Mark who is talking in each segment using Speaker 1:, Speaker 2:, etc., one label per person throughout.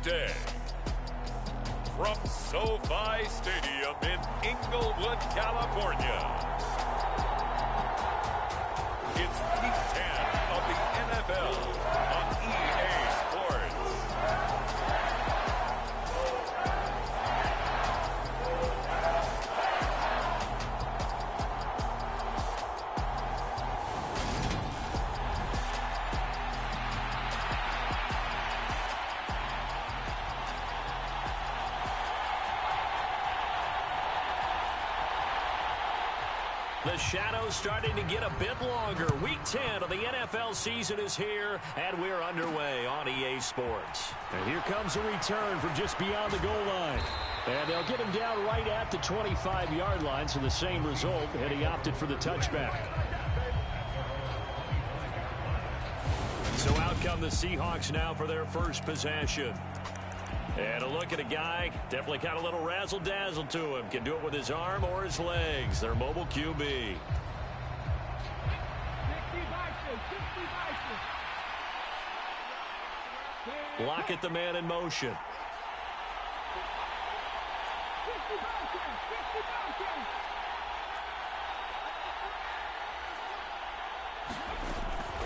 Speaker 1: day. From SoFi Stadium in Inglewood, California, it's Week 10 of the NFL on EA Sports.
Speaker 2: The shadow's starting to get a bit longer. Week 10 of the NFL season is here, and we're underway on EA Sports.
Speaker 3: And here comes a return from just beyond the goal line. And they'll get him down right at the 25-yard line, so the same result, and he opted for the touchback.
Speaker 2: So out come the Seahawks now for their first possession. And a look at a guy, definitely got a little razzle-dazzle to him. Can do it with his arm or his legs. Their mobile QB. Lockett, the man in motion.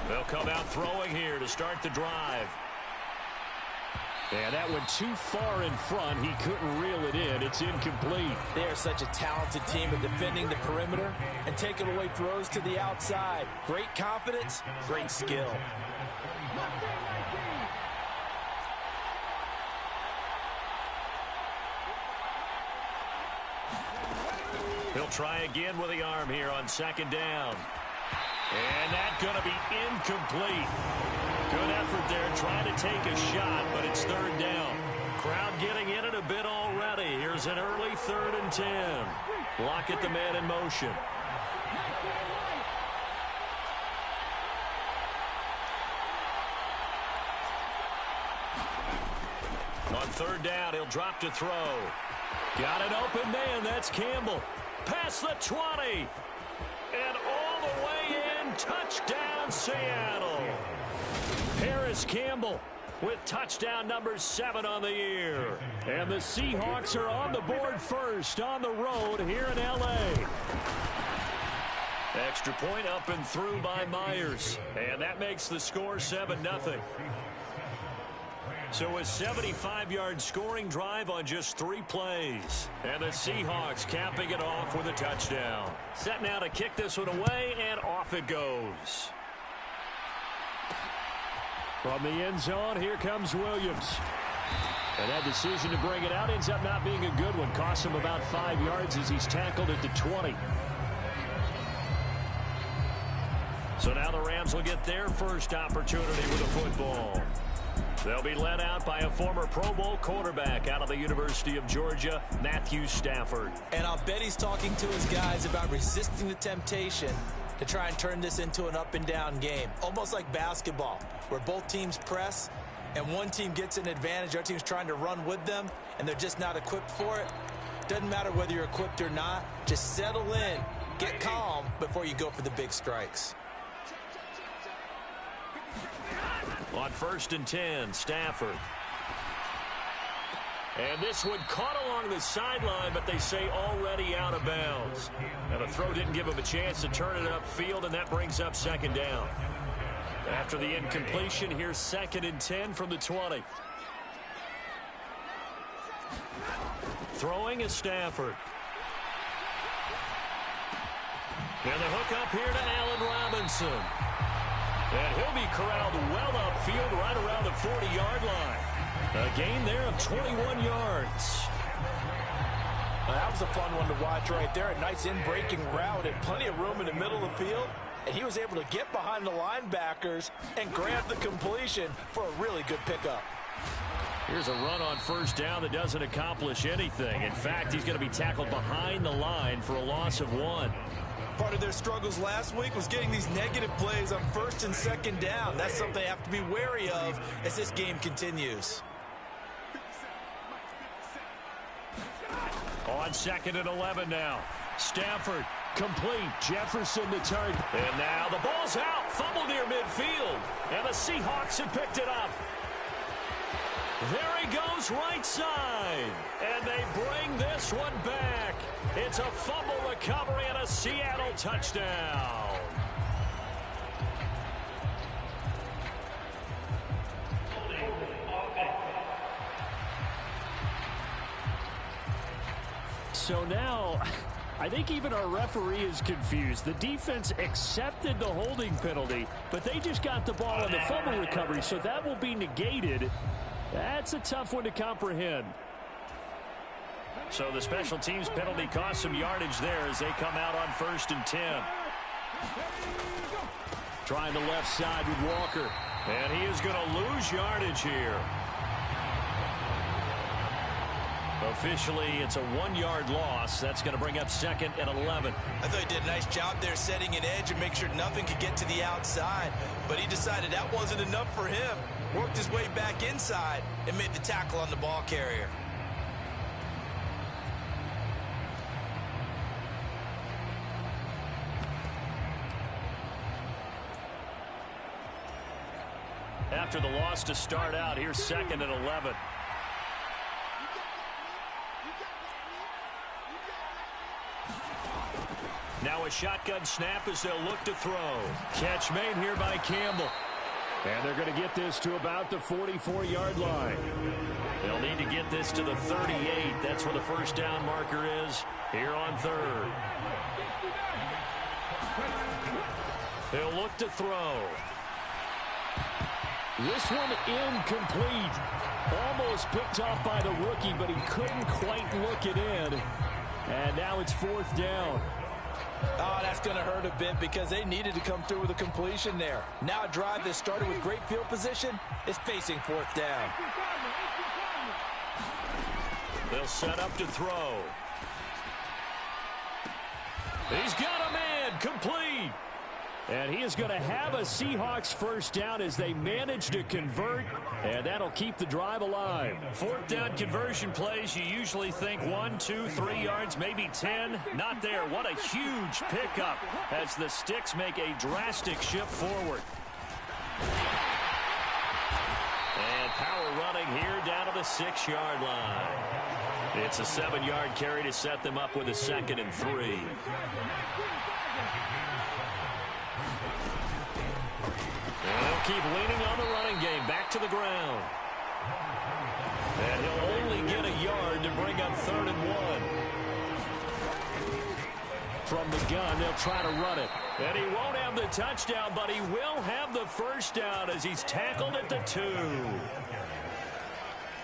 Speaker 2: They'll come out throwing here to start the drive.
Speaker 3: And that went too far in front. He couldn't reel it in. It's incomplete.
Speaker 4: They are such a talented team at defending the perimeter and taking away throws to the outside. Great confidence, great skill.
Speaker 2: He'll try again with the arm here on second down. And that's going to be incomplete. Good effort there trying to take a shot, but it's third down. Crowd getting in it a bit already. Here's an early 3rd and 10. Lockett, the man in motion. On third down, he'll drop to throw. Got an open man. That's Campbell. Past the 20. And all the way in. Touchdown, Seattle. Paris Campbell with touchdown number 7 on the year.
Speaker 3: And the Seahawks are on the board first on the road here in L.A.
Speaker 2: Extra point up and through by Myers. And that makes the score 7-0. So a 75-yard scoring drive on just 3 plays. And the Seahawks capping it off with a touchdown. Set now to kick this one away, and off it goes.
Speaker 3: From the end zone, here comes Williams. And that decision to bring it out ends up not being a good one. Costs him about 5 yards as he's tackled at the 20.
Speaker 2: So now the Rams will get their first opportunity with the football. They'll be led out by a former Pro Bowl quarterback out of the University of Georgia, Matthew Stafford.
Speaker 4: And I'll bet he's talking to his guys about resisting the temptation to try and turn this into an up-and-down game. Almost like basketball, where both teams press, and one team gets an advantage, our team's trying to run with them, and they're just not equipped for it. Doesn't matter whether you're equipped or not. Just settle in, get calm before you go for the big strikes.
Speaker 2: On 1st and 10, Stafford. And this one caught along the sideline, but they say already out of bounds. And the throw didn't give him a chance to turn it upfield, and that brings up 2nd down. After the incompletion, here's 2nd and 10 from the 20. Throwing is Stafford. And the hook up here to Allen Robinson. And he'll be corralled well upfield right around the 40-yard line. A gain there of 21 yards.
Speaker 4: That was a fun one to watch right there. A nice in-breaking route and plenty of room in the middle of the field. And he was able to get behind the linebackers and grab the completion for a really good pickup.
Speaker 2: Here's a run on 1st down that doesn't accomplish anything. In fact, he's going to be tackled behind the line for a loss of 1.
Speaker 4: Part of their struggles last week was getting these negative plays on 1st and 2nd down. That's something they have to be wary of as this game continues.
Speaker 2: On 2nd and 11 now. Stafford
Speaker 3: Complete. Jefferson the target.
Speaker 2: And now the ball's out. Fumble near midfield. And the Seahawks have picked it up.
Speaker 3: There he goes right side. And they bring this one back. It's a fumble recovery and a Seattle touchdown. So now, I think even our referee is confused. The defense accepted the holding penalty, but they just got the ball on the fumble recovery, so that will be negated. That's a tough one to comprehend.
Speaker 2: So the special teams penalty cost some yardage there as they come out on 1st and 10.
Speaker 3: Trying the left side with Walker.
Speaker 2: And he is going to lose yardage here. Officially, it's a 1-yard loss. That's going to bring up 2nd and 11.
Speaker 4: I thought he did a nice job there setting an edge and make sure nothing could get to the outside. But he decided that wasn't enough for him. Worked his way back inside and made the tackle on the ball carrier.
Speaker 2: After the loss to start out, here's 2nd and 11. Now a shotgun snap as they'll look to throw.
Speaker 3: Catch made here by Campbell. And they're going to get this to about the 44-yard line.
Speaker 2: They'll need to get this to the 38. That's where the first down marker is here on 3rd. They'll look to throw.
Speaker 3: This one incomplete. Almost picked off by the rookie, but he couldn't quite look it in. And now it's 4th down.
Speaker 4: Oh, that's going to hurt a bit because they needed to come through with a completion there. Now a drive that started with great field position is facing 4th down.
Speaker 2: They'll set up to throw. He's got a man, complete.
Speaker 3: And he is going to have a Seahawks first down as they manage to convert, and that'll keep the drive alive.
Speaker 2: 4th down conversion plays, you usually think 1, 2, 3 yards, maybe 10. Not there. What a huge pickup as the Sticks make a drastic shift forward. And power running here down to the 6-yard line. It's a 7-yard carry to set them up with a 2nd and 3. They'll keep leaning on the running game. Back to the ground. And he'll only get a yard to bring up 3rd and 1.
Speaker 3: From the gun, they'll try to run it.
Speaker 2: And he won't have the touchdown, but he will have the first down as he's tackled at the 2.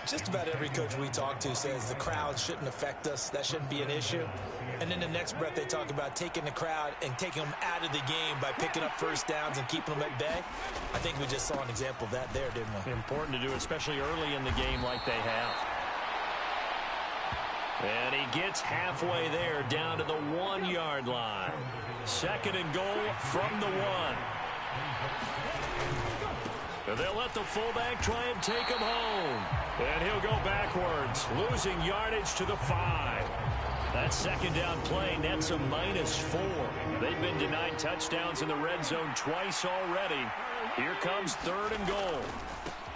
Speaker 4: Just about every coach we talk to says the crowd shouldn't affect us. That shouldn't be an issue. And in the next breath, they talk about taking the crowd and taking them out of the game by picking up first downs and keeping them at bay. I think we just saw an example of that there, didn't we?
Speaker 2: Important to do, especially early in the game like they have. And he gets halfway there down to the 1-yard line. 2nd and goal from the 1. And they'll let the fullback try and take him home. And he'll go backwards, losing yardage to the 5. That 2nd down play nets a -4. They've been denied touchdowns in the red zone twice already. Here comes 3rd and goal.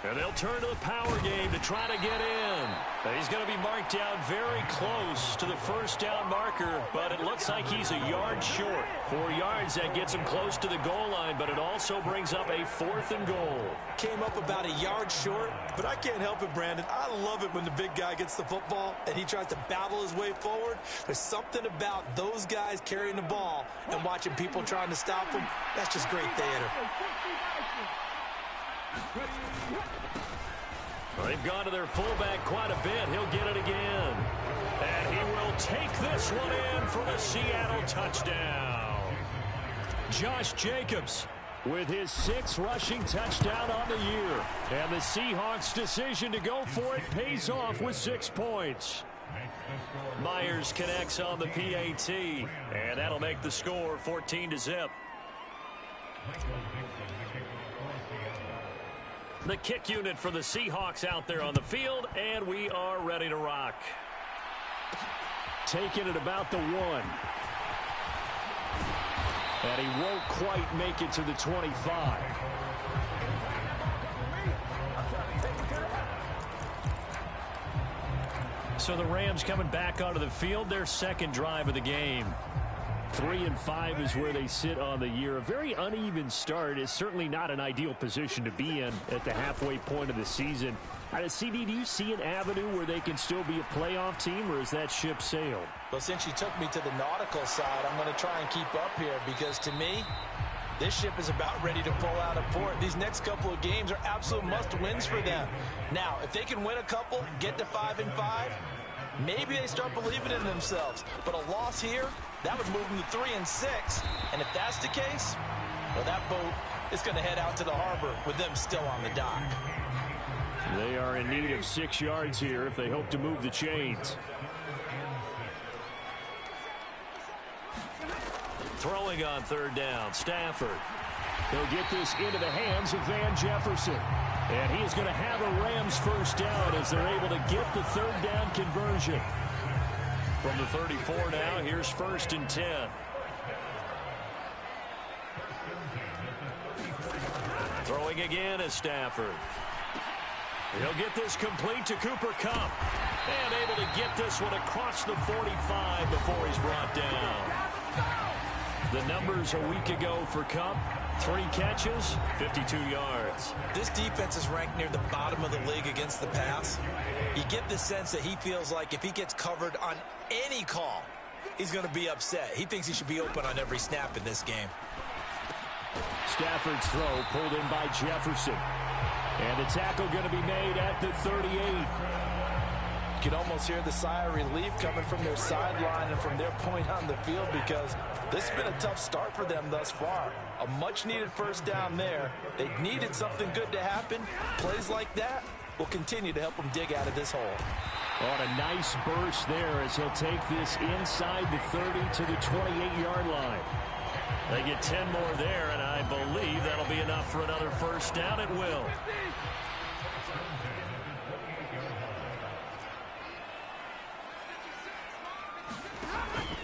Speaker 2: And they'll turn to the power game to try to get in. And he's going to be marked down very close to the first down marker, but it looks like he's a yard short. 4 yards, that gets him close to the goal line, but it also brings up a 4th and goal.
Speaker 4: Came up about a yard short, but I can't help it, Brandon. I love it when the big guy gets the football and he tries to battle his way forward. There's something about those guys carrying the ball and watching people trying to stop him. That's just great theater.
Speaker 2: They've gone to their fullback quite a bit. He'll get it again. And he will take this one in for the Seattle touchdown.
Speaker 3: Josh Jacobs with his 6th rushing touchdown on the year. And the Seahawks' decision to go for it pays off with 6 points.
Speaker 2: Myers connects on the PAT. And that'll make the score 14-0. The kick unit for the Seahawks out there on the field, and we are ready to rock.
Speaker 3: Taking it about the 1. And he won't quite make it to the 25.
Speaker 2: So the Rams coming back onto the field, their second drive of the game.
Speaker 3: 3-5 is where they sit on the year. A very uneven start is certainly not an ideal position to be in at the halfway point of the season. CD, do you see an avenue where they can still be a playoff team, or is that ship sailed?
Speaker 4: Well, since you took me to the nautical side, I'm going to try and keep up here because to me, this ship is about ready to pull out of port. These next couple of games are absolute must-wins for them. Now, if they can win a couple, get to 5-5, maybe they start believing in themselves. But a loss here, that would move them to 3-6. And if that's the case, well, that boat is going to head out to the harbor with them still on the dock.
Speaker 3: They are in need of 6 yards here if they hope to move the chains.
Speaker 2: Throwing on third down, Stafford.
Speaker 3: He'll get this into the hands of Van Jefferson. And he is going to have a Rams first down as they're able to get the third down conversion.
Speaker 2: From the 34 now, here's 1st and 10. Throwing again is Stafford. He'll get this complete to Cooper Kupp. And able to get this one across the 45 before he's brought down. The numbers a week ago for Kupp, 3 catches, 52 yards.
Speaker 4: This defense is ranked near the bottom of the league against the pass. You get the sense that he feels like if he gets covered on any call, he's going to be upset. He thinks he should be open on every snap in this game.
Speaker 3: Stafford's throw pulled in by Jefferson. And the tackle going to be made at the 38.
Speaker 4: You can almost hear the sigh of relief coming from their sideline and from their point on the field because this has been a tough start for them thus far. A much-needed first down there. They needed something good to happen. Plays like that will continue to help them dig out of this hole.
Speaker 3: On a nice burst there as he'll take this inside the 30 to the 28-yard line.
Speaker 2: They get 10 more there, and I believe that'll be enough for another first down. It will.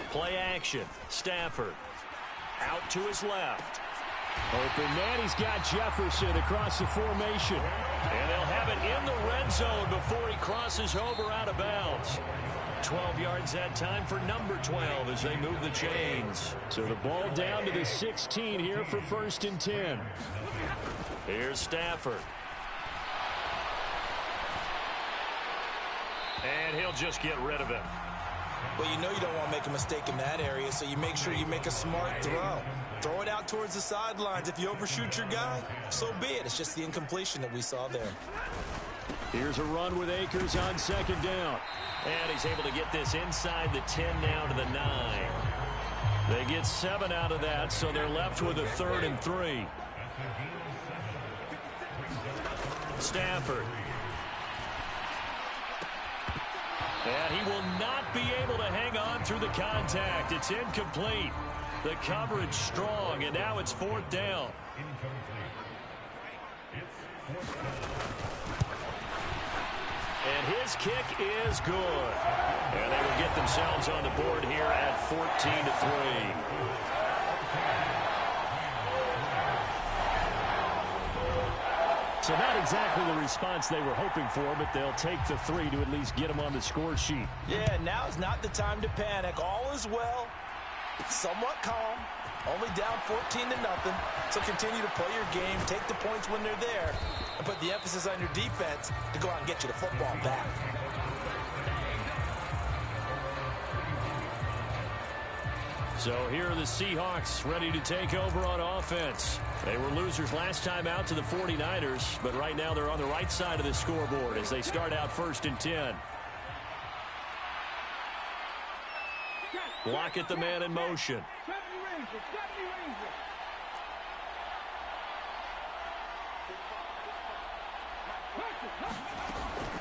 Speaker 2: Play action. Stafford out to his left.
Speaker 3: Open man, he's got Jefferson across the formation.
Speaker 2: And they'll have it in the red zone before he crosses over out of bounds. 12 yards that time for number 12 as they move the chains.
Speaker 3: So the ball down to the 16 here for 1st and 10.
Speaker 2: Here's Stafford. And he'll just get rid of it.
Speaker 4: Well, you know you don't want to make a mistake in that area, so you make sure you make a smart throw. Throw it out towards the sidelines. If you overshoot your guy, so be it. It's just the incompletion that we saw there.
Speaker 3: Here's a run with Akers on 2nd down.
Speaker 2: And he's able to get this inside the 10 now to the 9. They get 7 out of that, so they're left with a 3rd and 3. Stafford. And he will not be able to hang on through the contact. It's incomplete. The coverage strong, and now it's 4th down. And his kick is good. And they will get themselves on the board here at 14-3.
Speaker 3: So not exactly the response they were hoping for, but they'll take the 3 to at least get them on the score sheet.
Speaker 4: Yeah, now is not the time to panic. All is well. Somewhat calm. Only down 14-0. So continue to play your game, take the points when they're there, and put the emphasis on your defense to go out and get you the football back.
Speaker 3: So here are the Seahawks ready to take over on offense. They were losers last time out to the 49ers, but right now they're on the right side of the scoreboard as they start out 1st and 10.
Speaker 2: Lockett the man in motion.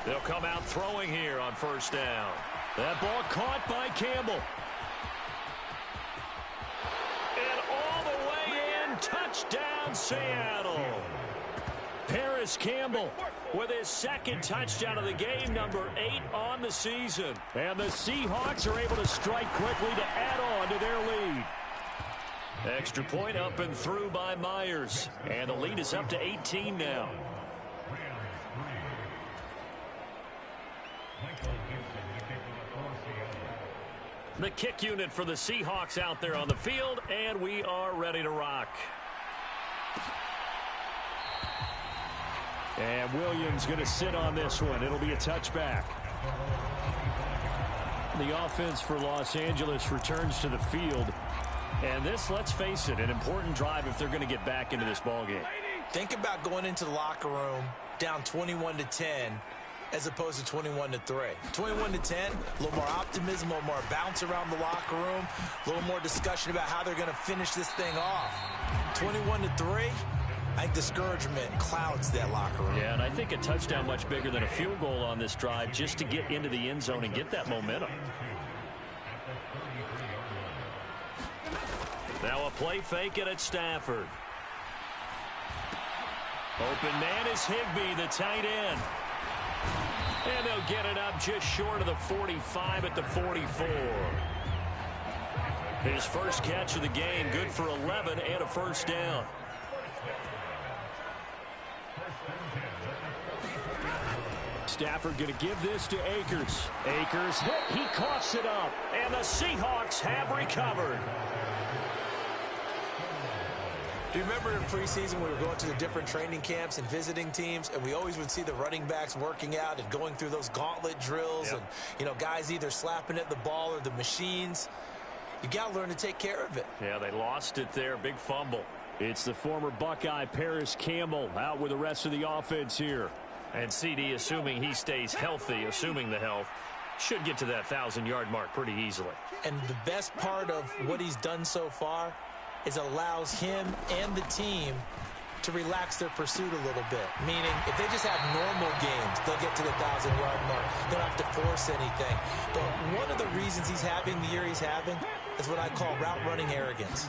Speaker 2: They'll come out throwing here on 1st down.
Speaker 3: That ball caught by Campbell.
Speaker 2: And all the way in, touchdown Seattle.
Speaker 3: Paris Campbell
Speaker 2: with his 2nd touchdown of the game, number 8 on the season.
Speaker 3: And the Seahawks are able to strike quickly to add on to their lead.
Speaker 2: Extra point up and through by Myers. And the lead is up to 18 now. The kick unit for the Seahawks out there on the field, and we are ready to rock.
Speaker 3: And Williams going to sit on this one. It'll be a touchback. The offense for Los Angeles returns to the field. And this, let's face it, an important drive if they're going to get back into this ballgame.
Speaker 4: Think about going into the locker room down 21-10 as opposed to 21-3. 21-10, a little more optimism, a little more bounce around the locker room, a little more discussion about how they're going to finish this thing off. 21-3, I think discouragement clouds that locker room.
Speaker 3: Yeah, and I think a touchdown much bigger than a field goal on this drive just to get into the end zone and get that momentum.
Speaker 2: Now a play fake it at Stafford. Open man is Higbee, the tight end. And they'll get it up just short of the 45 at the 44. His first catch of the game, good for 11 and a first down.
Speaker 3: Stafford going to give this to Akers. Akers hit. He coughs it up.
Speaker 2: And the Seahawks have recovered.
Speaker 4: Do you remember in preseason we were going to the different training camps and visiting teams, and we always would see the running backs working out and going through those gauntlet drills, and, you know, guys either slapping at the ball or the machines. You got to learn to take care of it.
Speaker 2: Yeah, they lost it there. Big fumble.
Speaker 3: It's the former Buckeye Paris Campbell out with the rest of the offense here.
Speaker 2: And CD, assuming he stays healthy, assuming the health, should get to that 1,000-yard mark pretty easily.
Speaker 4: And the best part of what he's done so far is allows him and the team to relax their pursuit a little bit. Meaning, if they just have normal games, they'll get to the 1,000-yard mark. They don't have to force anything. But one of the reasons he's having the year he's having is what I call route running arrogance.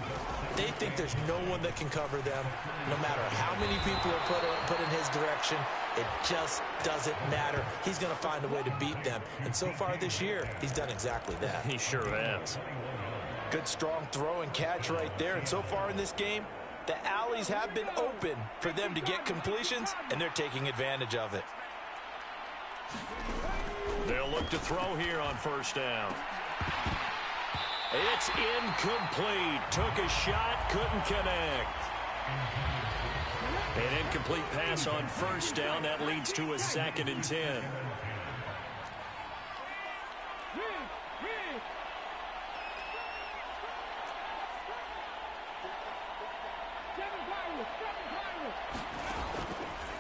Speaker 4: They think there's no one that can cover them. No matter how many people are put in his direction, it just doesn't matter. He's going to find a way to beat them. And so far this year, he's done exactly that.
Speaker 2: He sure has.
Speaker 4: Good strong throw and catch right there. And so far in this game, the alleys have been open for them to get completions, and they're taking advantage of it.
Speaker 2: They'll look to throw here on first down. It's incomplete. Took a shot, couldn't connect. An incomplete pass on first down. That leads to a 2nd and 10.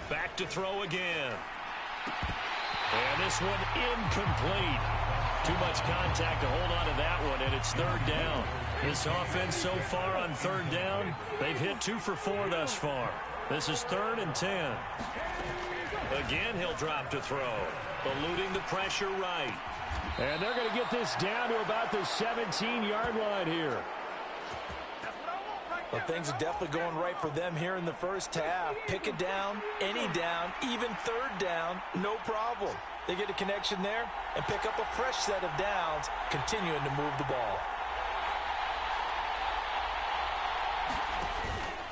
Speaker 2: Back to throw again. And this one incomplete. Too much contact to hold on to that one, and it's 3rd down. This offense so far on 3rd down, they've hit 2 for 4 thus far. This is 3rd and 10. Again, he'll drop to throw. Eluding the pressure right.
Speaker 3: And they're going to get this down to about the 17-yard line here.
Speaker 4: Well, things are definitely going right for them here in the first half. Pick it down, any down, even 3rd down, no problem. They get a connection there and pick up a fresh set of downs, continuing to move the ball.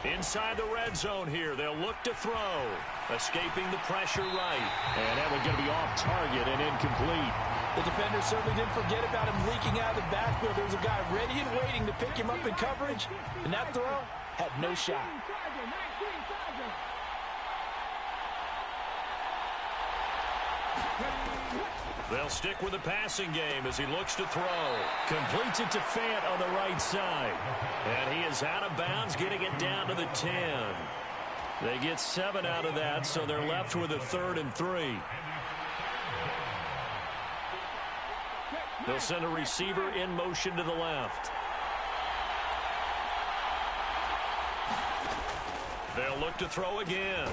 Speaker 2: Inside the red zone here, they'll look to throw. Escaping the pressure right.
Speaker 3: And that one's going to be off target and incomplete.
Speaker 4: The defender certainly didn't forget about him leaking out of the backfield. There was a guy ready and waiting to pick him up in coverage, and that throw had no shot.
Speaker 2: They'll stick with the passing game as he looks to throw.
Speaker 3: Completes it to Fant on the right side.
Speaker 2: And he is out of bounds, getting it down to the 10. They get 7 out of that, so they're left with a 3rd and 3. They'll send a receiver in motion to the left. They'll look to throw again.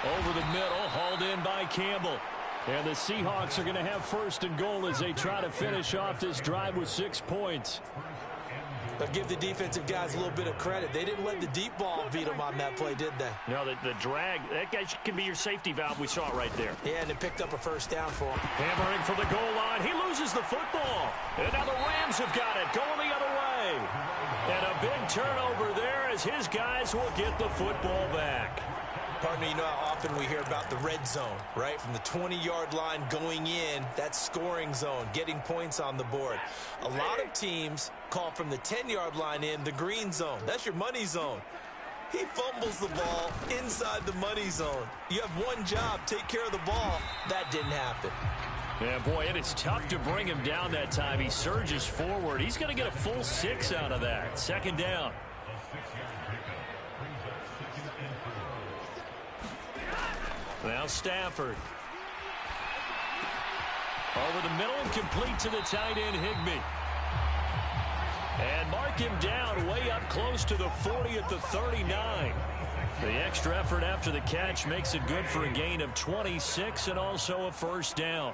Speaker 3: Over the middle, hauled in by Campbell. And the Seahawks are going to have 1st and goal as they try to finish off this drive with 6 points.
Speaker 4: But give the defensive guys a little bit of credit. They didn't let the deep ball beat them on that play, did they?
Speaker 2: No, the drag, that guy can be your safety valve. We saw it right there.
Speaker 4: Yeah, and it picked up a first down for him.
Speaker 2: Hammering for the goal line. He loses the football. And now the Rams have got it, going the other way. And a big turnover there as his guys will get the football back.
Speaker 4: Partner, you know how often we hear about the red zone, right? From the 20-yard line going in, that scoring zone, getting points on the board. A lot of teams call from the 10-yard line in the green zone. That's your money zone. He fumbles the ball inside the money zone. You have one job, take care of the ball. That didn't happen.
Speaker 3: Yeah, boy, it is tough to bring him down that time. He surges forward. He's going to get a full 6 out of that. Second down. Now Stafford. Over the middle and complete to the tight end, Higbee. And mark him down way up close to the 40 at the 39. The extra effort after the catch makes it good for a gain of 26 and also a first down.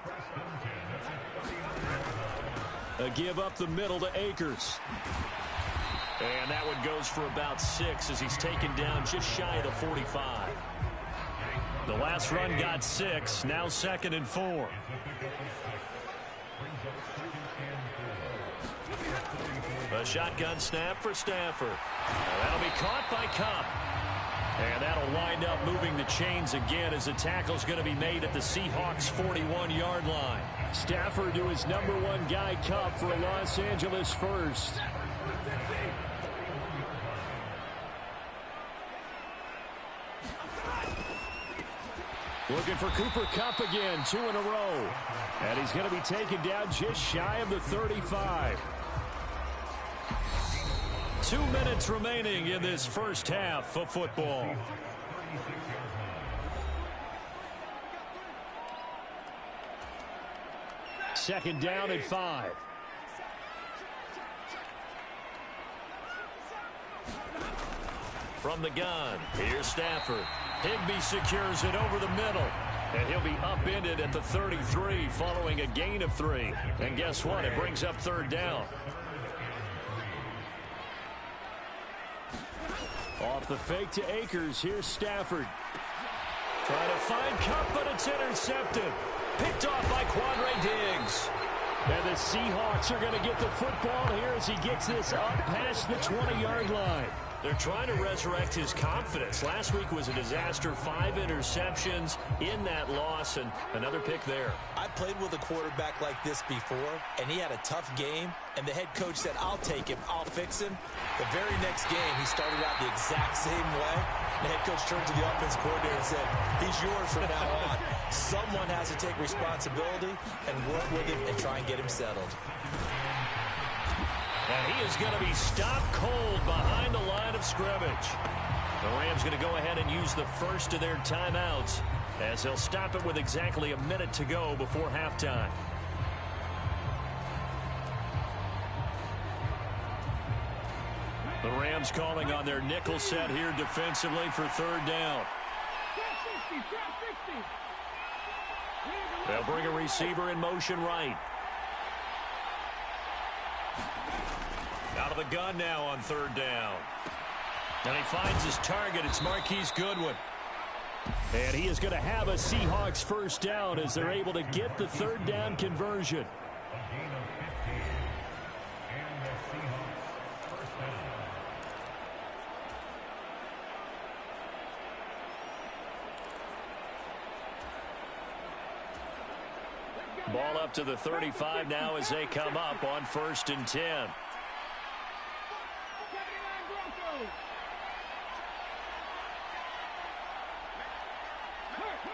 Speaker 3: A give up the middle to Akers. And that one goes for about 6 as he's taken down just shy of the 45. The last run got 6, now 2nd and 4. A shotgun snap for Stafford. That'll be caught by Kupp. And that'll wind up moving the chains again as the tackle's going to be made at the Seahawks' 41-yard line. Stafford to his number 1 guy, Kupp, for a Los Angeles first. Looking for Cooper Kupp again, 2 in a row. And he's going to be taken down just shy of the 35. 2 minutes remaining in this first half of football. Second down at 5. From the gun, here's Stafford. Higbee secures it over the middle. And he'll be upended at the 33 following a gain of 3. And guess what? It brings up third down. Off the fake to Akers. Here's Stafford. Trying to find Kupp, but it's intercepted. Picked off by Quandre Diggs. And the Seahawks are going to get the football here as he gets this up past the 20-yard line. They're trying to resurrect his confidence. Last week was a disaster. 5 interceptions in that loss, and another pick there.
Speaker 4: I played with a quarterback like this before, and he had a tough game, and the head coach said, I'll take him, I'll fix him. The very next game, he started out the exact same way. The head coach turned to the offense coordinator and said, he's yours from now on. Someone has to take responsibility and work with him and try and get him settled.
Speaker 3: And he is going to be stopped cold behind the line of scrimmage. The Rams going to go ahead and use the first of their timeouts as they'll stop it with exactly a minute to go before halftime. The Rams calling on their nickel set here defensively for third down. They'll bring a receiver in motion right. Out of the gun now on third down. And he finds his target. It's Marquise Goodwin. And he is going to have a Seahawks first down as they're able to get the third down conversion. Ball up to the 35 now as they come up on 1st and 10.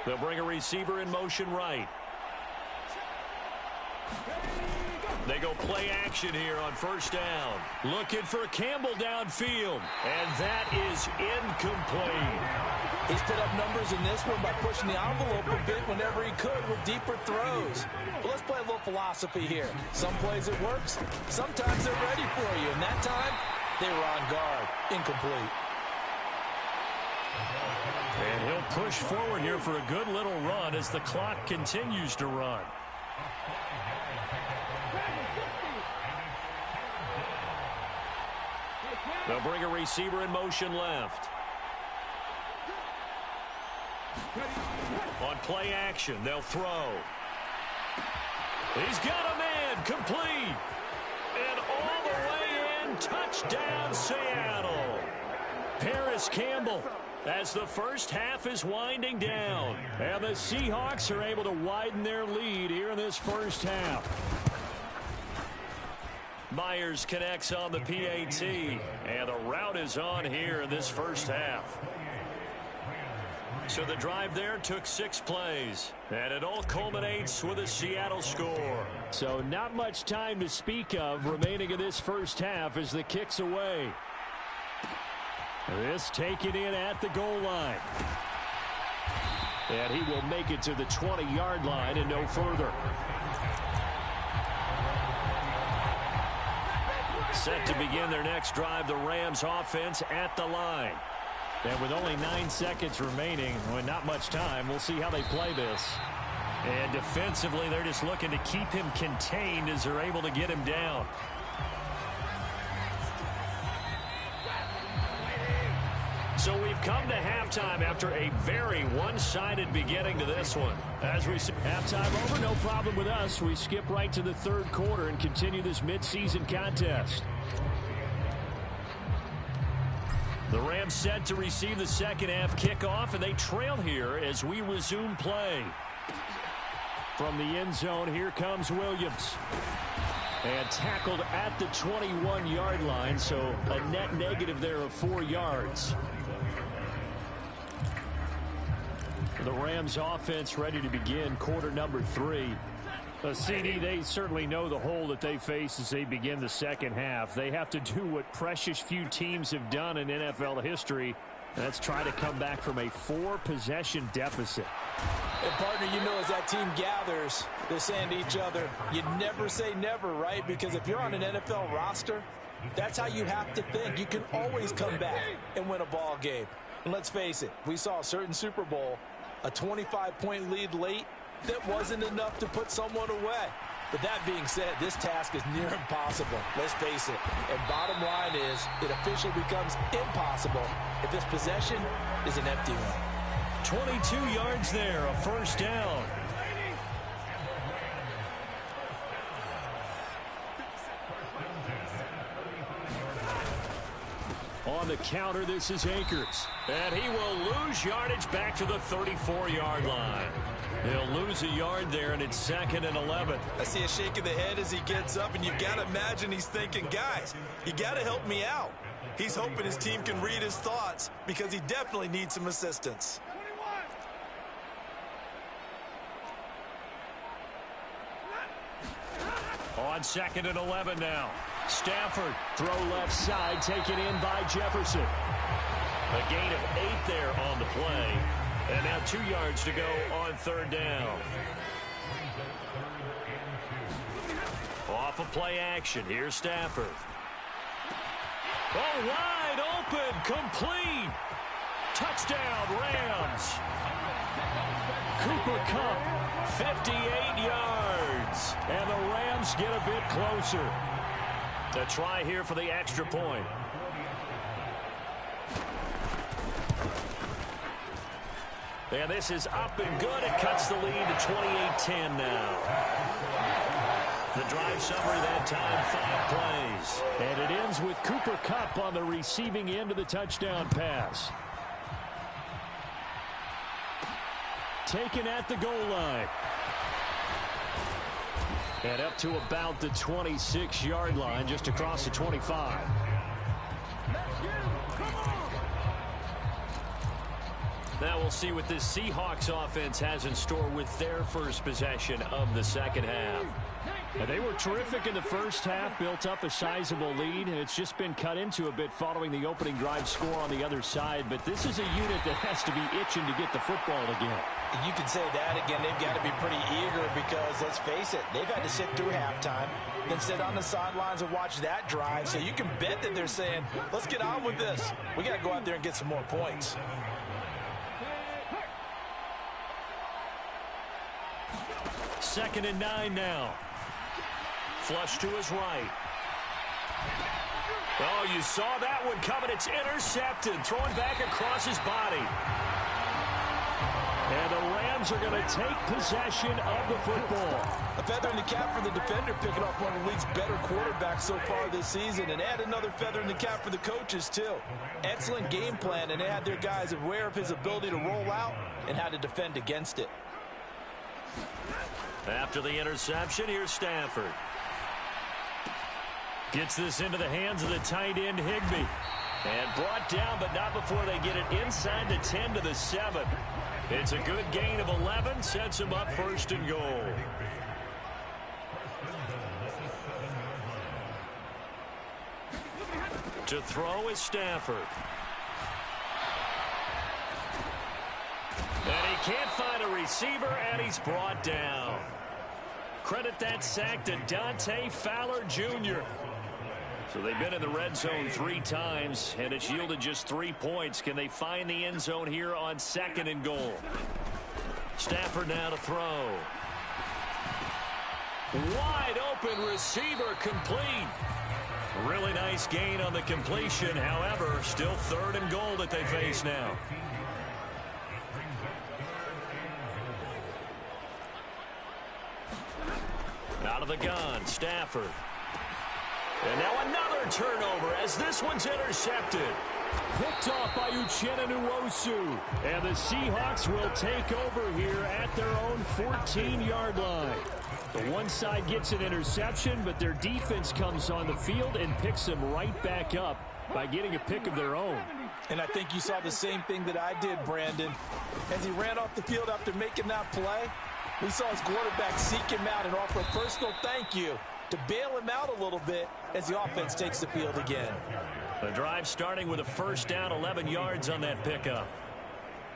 Speaker 3: They'll bring a receiver in motion right. They go play action here on first down. Looking for Campbell downfield. And that is incomplete.
Speaker 4: He's put up numbers in this one by pushing the envelope a bit whenever he could with deeper throws. But let's play a little philosophy here. Some plays it works. Sometimes they're ready for you. And that time, they were on guard. Incomplete.
Speaker 3: And he'll push forward here for a good little run as the clock continues to run. They'll bring a receiver in motion left. On play action, they'll throw. He's got a man, complete. And all the way in, touchdown Seattle. Paris Campbell as the first half is winding down. And the Seahawks are able to widen their lead here in this first half. Myers connects on the PAT, and the route is on here in this first half. So the drive there took 6 plays, and it all culminates with a Seattle score. So not much time to speak of remaining in this first half as the kick's away. This taken in at the goal line. And he will make it to the 20-yard line and no further. Set to begin their next drive, the Rams offense at the line. And with only 9 seconds remaining, with not much time, we'll see how they play this. And defensively, they're just looking to keep him contained as they're able to get him down. So we've come to halftime after a very one-sided beginning to this one. As we see halftime over, no problem with us. We skip right to the third quarter and continue this midseason contest. The Rams set to receive the second half kickoff, and they trail here as we resume play. From the end zone, here comes Williams. And tackled at the 21-yard line, so a net negative there of 4 yards. The Rams offense ready to begin quarter number 3. CD, they certainly know the hole that they face as they begin the second half. They have to do what precious few teams have done in NFL history. That's try to come back from a 4-possession deficit.
Speaker 4: And partner, you know, as that team gathers, they're saying to each other, you never say never, right? Because if you're on an NFL roster, that's how you have to think. You can always come back and win a ball game. And let's face it, we saw a certain Super Bowl, a 25-point lead late, that wasn't enough to put someone away. But that being said, this task is near impossible. Let's face it. And bottom line is, it officially becomes impossible if this possession is an empty one.
Speaker 3: 22 yards there, a first down. On the counter, this is Akers. And he will lose yardage back to the 34-yard line. He'll lose a yard there, and it's 2nd and 11.
Speaker 4: I see a shake of the head as he gets up, and you've got to imagine he's thinking, guys, you got to help me out. He's hoping his team can read his thoughts because he definitely needs some assistance.
Speaker 3: On 2nd and 11 now. Stafford, throw left side, taken in by Jefferson. A gain of 8 there on the play. And now 2 yards to go on 3rd down. Off of play action. Here's Stafford. Oh, wide open, complete. Touchdown, Rams. Cooper Kupp, 58 yards. And the Rams get a bit closer. A try here for the extra point. And this is up and good. It cuts the lead to 28-10 now. The drive summary that time, 5 plays. And it ends with Cooper Kupp on the receiving end of the touchdown pass. Taken at the goal line. And up to about the 26-yard line, just across the 25. Now we'll see what this Seahawks offense has in store with their first possession of the second half. And they were terrific in the first half, built up a sizable lead, and it's just been cut into a bit following the opening drive score on the other side. But this is a unit that has to be itching to get the football again.
Speaker 4: You can say that again. They've got to be pretty eager because, let's face it, they've had to sit through halftime, then sit on the sidelines and watch that drive. So you can bet that they're saying, let's get on with this. We got to go out there and get some more points.
Speaker 3: Second and 9 now. Flush to his right. Oh, you saw that one coming. It's intercepted. Thrown back across his body. And the Rams are going to take possession of the football.
Speaker 4: A feather in the cap for the defender, picking off one of the league's better quarterbacks so far this season. And add another feather in the cap for the coaches, too. Excellent game plan, and they had their guys aware of his ability to roll out and how to defend against it.
Speaker 2: After the interception, here's Stafford. Gets this into the hands of the tight end, Higbee. And brought down, but not before they get it inside the 10 to the 7. It's a good gain of 11, sets him up 1st and goal. To throw is Stafford. And he can't find a receiver, and he's brought down. Credit that sack to Dante Fowler Jr. So they've been in the red zone 3 times, and it's yielded just 3 points. Can they find the end zone here on 2nd and goal? Stafford now to throw. Wide open receiver, complete. Really nice gain on the completion. However, still 3rd and goal that they face now. Out of the gun, Stafford. And now another turnover as this one's intercepted.
Speaker 3: Picked off by Uchenna Nwosu. And the Seahawks will take over here at their own 14-yard line. The one side gets an interception, but their defense comes on the field and picks them right back up by getting a pick of their own.
Speaker 4: And I think you saw the same thing that I did, Brandon. As he ran off the field after making that play, we saw his quarterback seek him out and offer a personal thank you to bail him out a little bit as the offense takes the field again.
Speaker 2: The drive starting with a 1st down, 11 yards on that pickup.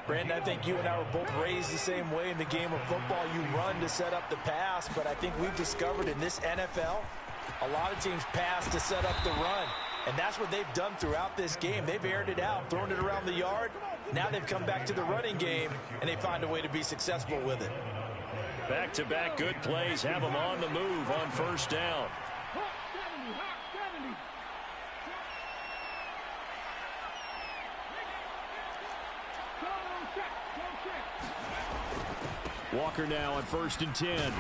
Speaker 4: Brandon, I think you and I were both raised the same way in the game of football. You run to set up the pass, but I think we've discovered in this NFL, a lot of teams pass to set up the run. And that's what they've done throughout this game. They've aired it out, thrown it around the yard. Now they've come back to the running game, and they find a way to be successful with it.
Speaker 2: Back-to-back good plays have them on the move on 1st down.
Speaker 3: Walker now on 1st and 10.
Speaker 2: And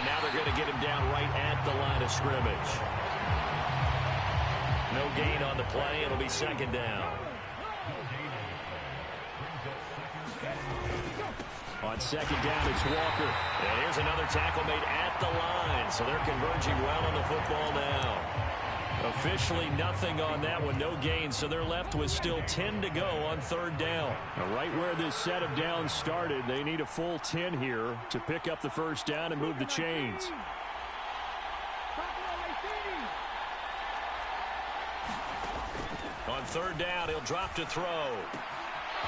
Speaker 2: now they're going to get him down right at the line of scrimmage. No gain on the play. It'll be 2nd down.
Speaker 3: On 2nd down, it's Walker.
Speaker 2: And here's another tackle made at the line. So they're converging well on the football now. Officially nothing on that one, no gain, so they're left with still 10 to go on 3rd down.
Speaker 3: Now, right where this set of downs started, they need a full 10 here to pick up the 1st down and move the chains.
Speaker 2: On 3rd down, he'll drop to throw.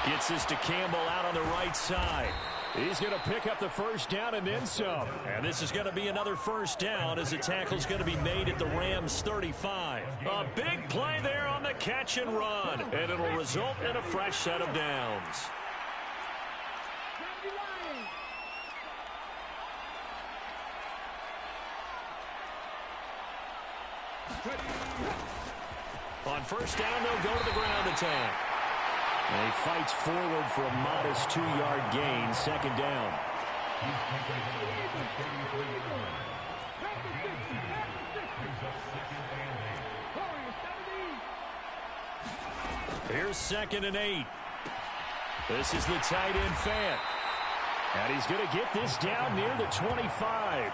Speaker 2: Gets this to Campbell out on the right side.
Speaker 3: He's going to pick up the 1st down and then some.
Speaker 2: And this is going to be another 1st down as the tackle's going to be made at the Rams 35. A big play there on the catch and run. And it'll result in a fresh set of downs. On 1st down, they'll go to the ground attack.
Speaker 3: And he fights forward for a modest 2-yard gain, 2nd down.
Speaker 2: Here's 2nd and 8. This is the tight end, Fant.
Speaker 3: And he's going to get this down near the 25.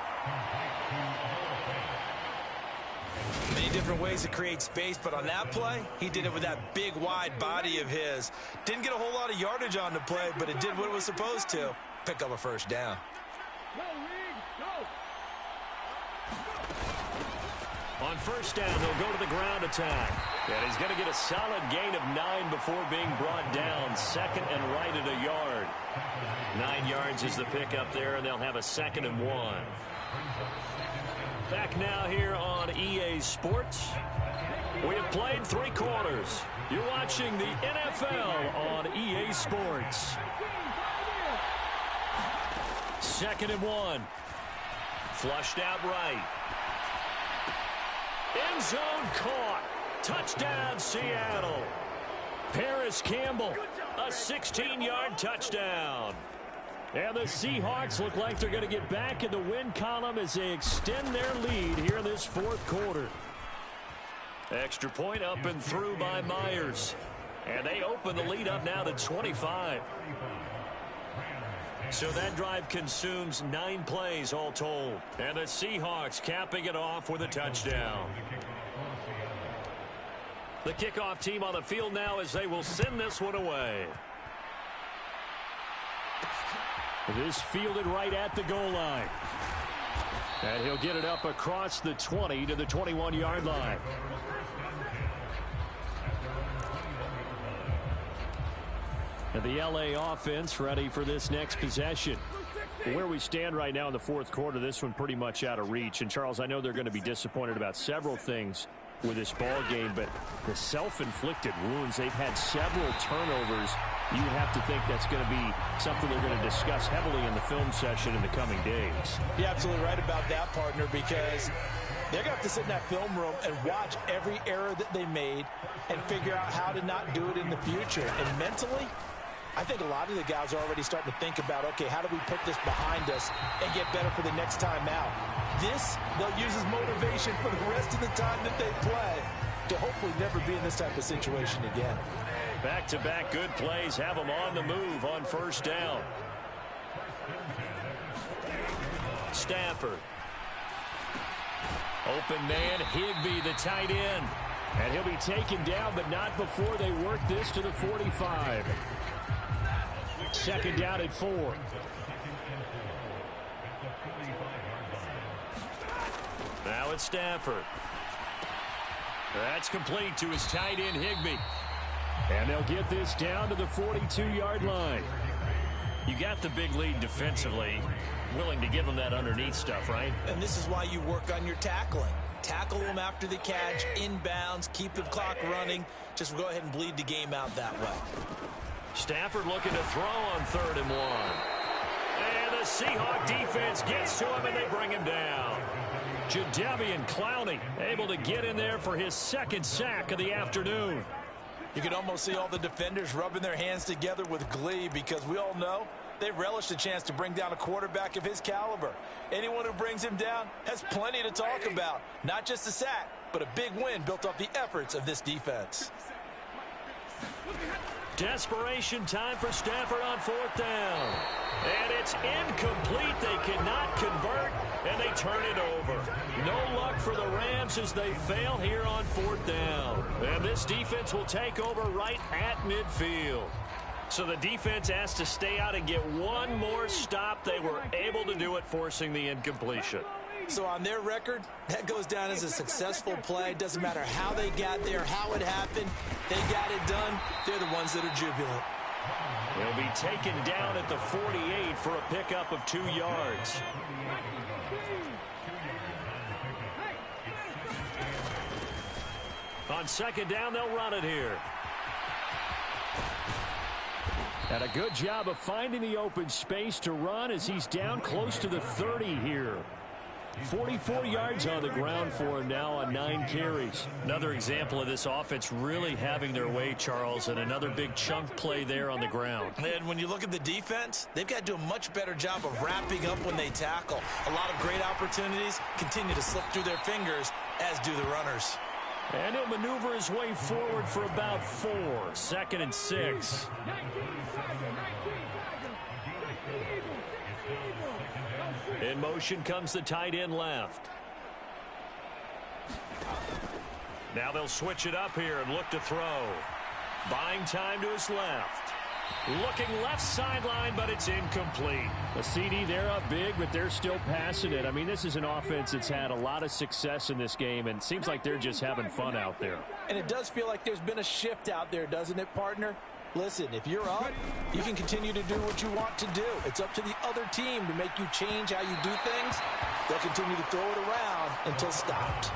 Speaker 4: Many different ways to create space, but on that play, he did it with that big, wide body of his. Didn't get a whole lot of yardage on the play, but it did what it was supposed to. Pick up a 1st down.
Speaker 2: On 1st down, they'll go to the ground attack. And he's going to get a solid gain of 9 before being brought down. 2nd and right at a yard. 9 yards is the pickup there, and they'll have a 2nd and 1. Back now here on EA Sports. We have played 3 quarters. You're watching the NFL on EA Sports. 2nd and 1. Flushed out right. End zone caught. Touchdown, Seattle. Paris Campbell, a 16-yard touchdown. And the Seahawks look like they're going to get back in the win column as they extend their lead here in this fourth quarter. Extra point up and through by Myers. And they open the lead up now to 25. So that drive consumes 9 plays all told. And the Seahawks capping it off with a touchdown. The kickoff team on the field now as they will send this one away. This fielded right at the goal line. And he'll get it up across the 20 to the 21-yard line. And the LA offense ready for this next possession. Where we stand right now in the fourth quarter, this one pretty much out of reach. And, Charles, I know they're going to be disappointed about several things with this ball game, but the self-inflicted wounds, they've had several turnovers. You would have to think that's going to be something they're going to discuss heavily in the film session in the coming days.
Speaker 4: You're absolutely right about that, partner, because they're going to have to sit in that film room and watch every error that they made and figure out how to not do it in the future. And mentally, I think a lot of the guys are already starting to think about, okay, how do we put this behind us and get better for the next time out? This, they'll use as motivation for the rest of the time that they play to hopefully never be in this type of situation again.
Speaker 2: Back-to-back good plays have them on the move on first down. Stafford. Open man, Higbee, the tight end.
Speaker 3: And he'll be taken down, but not before they work this to the 45. Second down at 4.
Speaker 2: Now it's Stafford. That's complete to his tight end, Higbee.
Speaker 3: And they'll get this down to the 42-yard line.
Speaker 2: You got the big lead defensively. Willing to give them that underneath stuff, right?
Speaker 4: And this is why you work on your tackling. Tackle them after the catch, inbounds, keep the clock running. Just go ahead and bleed the game out that way.
Speaker 2: Stafford looking to throw on 3rd and 1. And the Seahawk defense gets to him, and they bring him down. Jadeveon Clowney able to get in there for his second sack of the afternoon.
Speaker 4: You can almost see all the defenders rubbing their hands together with glee because we all know they relish the chance to bring down a quarterback of his caliber. Anyone who brings him down has plenty to talk about. Not just a sack, but a big win built off the efforts of this defense.
Speaker 2: Desperation time for Stafford on 4th down. And it's incomplete. They cannot convert, and they turn it over. No luck for the Rams as they fail here on 4th down. And this defense will take over right at midfield. So the defense has to stay out and get one more stop. They were able to do it, forcing the incompletion.
Speaker 4: So on their record, that goes down as a successful play. Doesn't matter how they got there, how it happened. They got it done. They're the ones that are jubilant.
Speaker 2: He'll be taken down at the 48 for a pickup of 2 yards. On 2nd down, they'll run it here.
Speaker 3: And a good job of finding the open space to run as he's down close to the 30 here. 44 yards on the ground for him now on 9 carries.
Speaker 2: Another example of this offense really having their way, Charles, and another big chunk play there on the ground.
Speaker 4: And when you look at the defense, they've got to do a much better job of wrapping up when they tackle. A lot of great opportunities continue to slip through their fingers, as do the runners.
Speaker 3: And he'll maneuver his way forward for about 4.
Speaker 2: 2nd and 6. In motion comes the tight end left. Now they'll switch it up here and look to throw. Buying time to his left. Looking left sideline, but it's incomplete.
Speaker 3: The CD, they're up big, but they're still passing it. I mean, this is an offense that's had a lot of success in this game, and it seems like they're just having fun out there.
Speaker 4: And it does feel like there's been a shift out there, doesn't it, partner? Listen, if you're up, you can continue to do what you want to do. It's up to the other team to make you change how you do things. They'll continue to throw it around until stopped.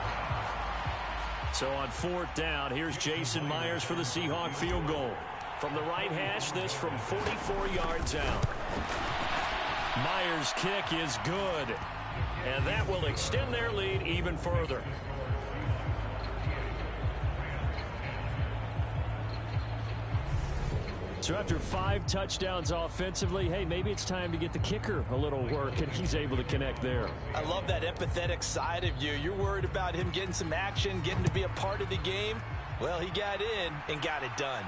Speaker 2: So on 4th down, here's Jason Myers for the Seahawk field goal. From the right hash, this from 44 yards out. Myers' kick is good. And that will extend their lead even further.
Speaker 3: So after 5 touchdowns offensively, hey, maybe it's time to get the kicker a little work, and he's able to connect there.
Speaker 4: I love that empathetic side of you. You're worried about him getting some action, getting to be a part of the game. Well, he got in and got it done.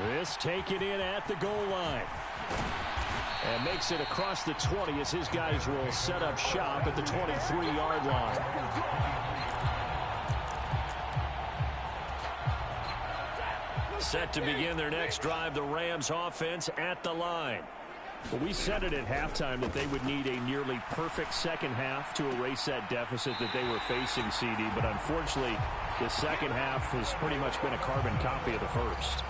Speaker 3: This taken in at the goal line. And makes it across the 20 as his guys will set up shop at the 23-yard line. Set to begin their next drive, the Rams offense at the line. Well, we said it at halftime that they would need a nearly perfect second half to erase that deficit that they were facing, CD. But unfortunately, the second half has pretty much been a carbon copy of the first.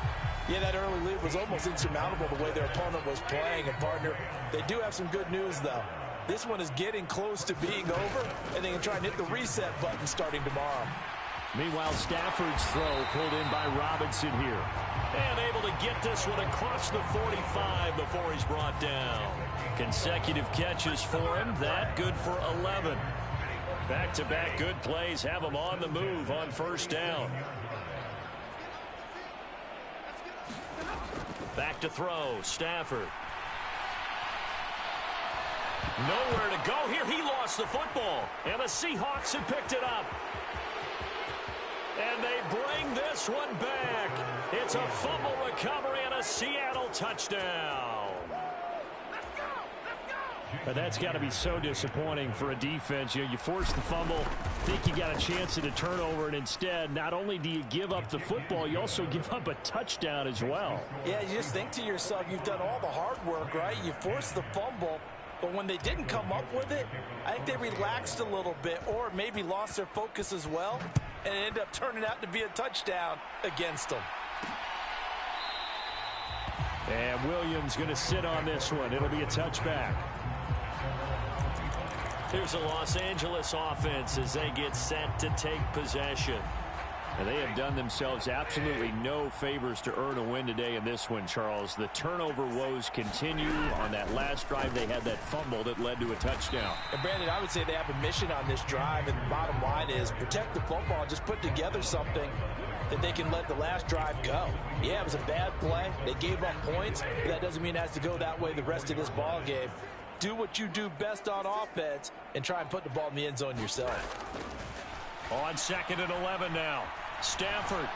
Speaker 4: Yeah, that early lead was almost insurmountable the way their opponent was playing. And, partner, they do have some good news, though. This one is getting close to being over, and they can try and hit the reset button starting tomorrow.
Speaker 3: Meanwhile, Stafford's throw pulled in by Robinson here.
Speaker 2: And able to get this one across the 45 before he's brought down. Consecutive catches for him. That good for 11. Back-to-back good plays have him on the move on first down. Back to throw. Stafford. Nowhere to go here. He lost the football. And the Seahawks have picked it up. And they bring this one back. It's a fumble recovery and a Seattle touchdown.
Speaker 3: But that's got to be so disappointing for a defense. You force the fumble, think you got a chance at a turnover, and instead, not only do you give up the football, you also give up a touchdown as well.
Speaker 4: Yeah, you just think to yourself, you've done all the hard work, right? You forced the fumble, but when they didn't come up with it, I think they relaxed a little bit or maybe lost their focus as well, and it ended up turning out to be a touchdown against them.
Speaker 3: And Williams going to sit on this one. It'll be a touchback.
Speaker 2: Here's the Los Angeles offense as they get set to take possession.
Speaker 3: And they have done themselves absolutely no favors to earn a win today in this one, Charles. The turnover woes continue. On that last drive, they had that fumble that led to a touchdown.
Speaker 4: And, Brandon, I would say they have a mission on this drive, and the bottom line is protect the football, just put together something that they can let the last drive go. Yeah, it was a bad play. They gave up points, but that doesn't mean it has to go that way the rest of this ball game. Do what you do best on offense and try and put the ball in the end zone yourself.
Speaker 2: On 2nd and 11 now. Stafford.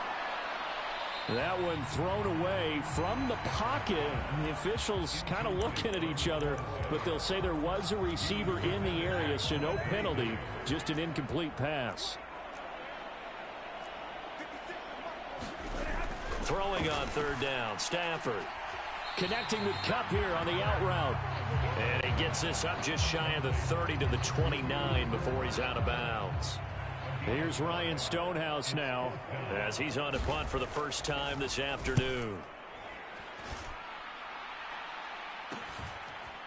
Speaker 3: That one thrown away from the pocket. The officials kind of looking at each other, but they'll say there was a receiver in the area, so no penalty, just an incomplete pass.
Speaker 2: Throwing on 3rd down. Stafford.
Speaker 3: Connecting with Kupp here on the out route.
Speaker 2: And he gets this up just shy of the 30 to the 29 before he's out of bounds.
Speaker 3: Here's Ryan Stonehouse now
Speaker 2: as he's on a punt for the first time this afternoon.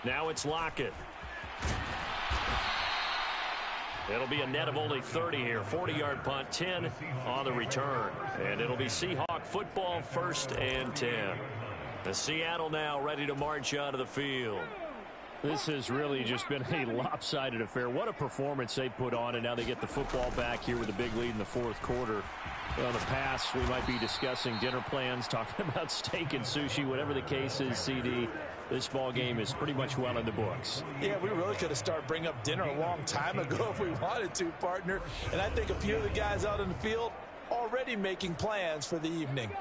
Speaker 2: Now it's Lockett. It'll be a net of only 30 here. 40-yard punt, 10 on the return. And it'll be Seahawk football, 1st and 10. The Seattle now ready to march out of the field.
Speaker 3: This has really just been a lopsided affair. What a performance they put on, and now they get the football back here with a big lead in the 4th quarter. On the pass, we might be discussing dinner plans, talking about steak and sushi, whatever the case is, CD. This ball game is pretty much well in the books.
Speaker 4: Yeah, we really could have started bringing up dinner a long time ago if we wanted to, partner. And I think a few of the guys out in the field already making plans for the evening.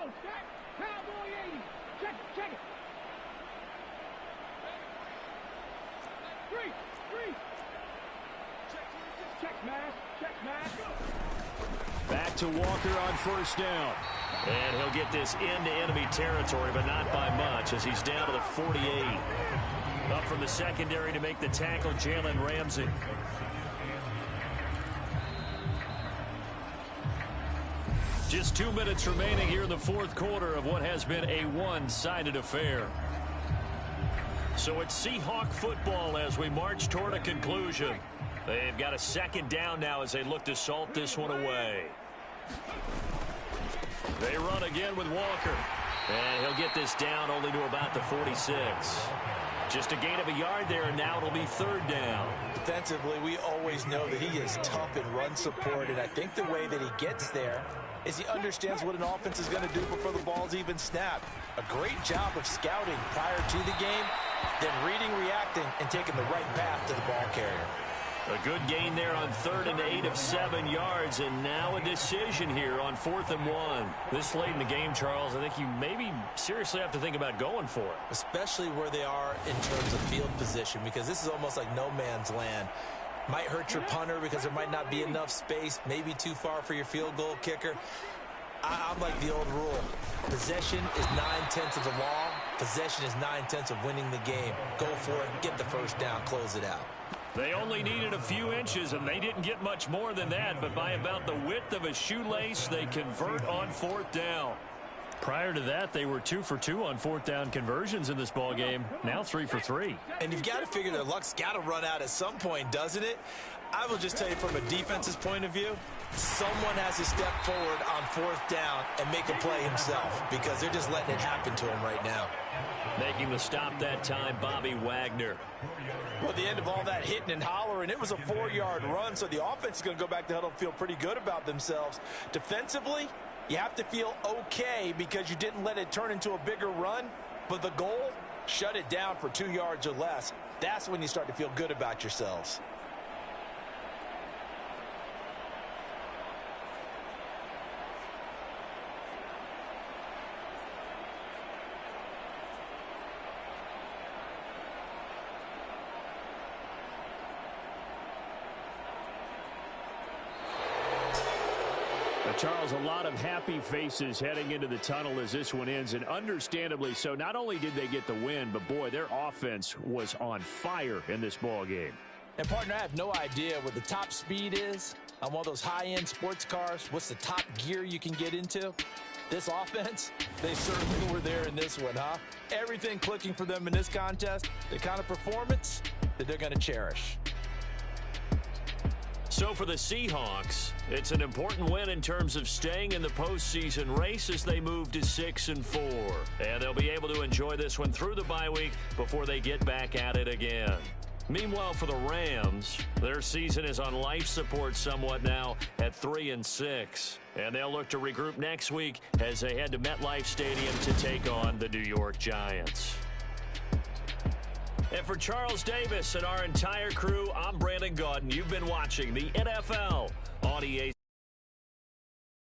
Speaker 3: Back to Walker on 1st down.
Speaker 2: And he'll get this into enemy territory, but not by much as he's down to the 48. Up from the secondary to make the tackle, Jalen Ramsey. Just 2 minutes remaining here in the 4th quarter of what has been a one-sided affair. So it's Seahawk football as we march toward a conclusion. They've got a 2nd down now as they look to salt this one away. They run again with Walker. And he'll get this down only to about the 46. Just a gain of a yard there, and now it'll be 3rd down.
Speaker 4: Defensively, we always know that he is tough in run support, and I think the way that he gets there is he understands what an offense is going to do before the ball's even snapped. A great job of scouting prior to the game, then reading, reacting, and taking the right path to the ball carrier.
Speaker 2: A good gain there on 3rd and 8 of 7 yards, and now a decision here on 4th and 1. This late in the game, Charles, I think you maybe seriously have to think about going for it.
Speaker 4: Especially where they are in terms of field position, because this is almost like no man's land. Might hurt your punter because there might not be enough space, maybe too far for your field goal kicker. I'm like the old rule. Possession is 9/10 of the law. Possession is 9/10 of winning the game. Go for it, get the first down, close it out.
Speaker 3: They only needed a few inches, and they didn't get much more than that, but by about the width of a shoelace, they convert on 4th down. Prior to that, they were 2 for 2 on 4th down conversions in this ball game. Now 3 for 3.
Speaker 4: And you've got to figure their luck's got to run out at some point, doesn't it? I will just tell you from a defense's point of view, someone has to step forward on 4th down and make a play himself, because they're just letting it happen to him right now.
Speaker 2: Making the stop that time, Bobby Wagner.
Speaker 4: Well, at the end of all that hitting and hollering, it was a 4-yard run, so the offense is going to go back to huddle and feel pretty good about themselves. Defensively, you have to feel okay because you didn't let it turn into a bigger run, but the goal, shut it down for 2 yards or less. That's when you start to feel good about yourselves.
Speaker 3: Charles, a lot of happy faces heading into the tunnel as this one ends, and understandably so. Not only did they get the win, but boy, their offense was on fire in this ball game.
Speaker 4: And partner, I have no idea what the top speed is on one of those high-end sports cars. What's the top gear you can get into? This offense, they certainly were there in this one, huh? Everything clicking for them in this contest, the kind of performance that they're going to cherish.
Speaker 2: So for the Seahawks, it's an important win in terms of staying in the postseason race as they move to 6-4. And they'll be able to enjoy this one through the bye week before they get back at it again. Meanwhile, for the Rams, their season is on life support somewhat now at 3-6. And they'll look to regroup next week as they head to MetLife Stadium to take on the New York Giants. And for Charles Davis and our entire crew, I'm Brandon Gaudin. You've been watching the NFL on EA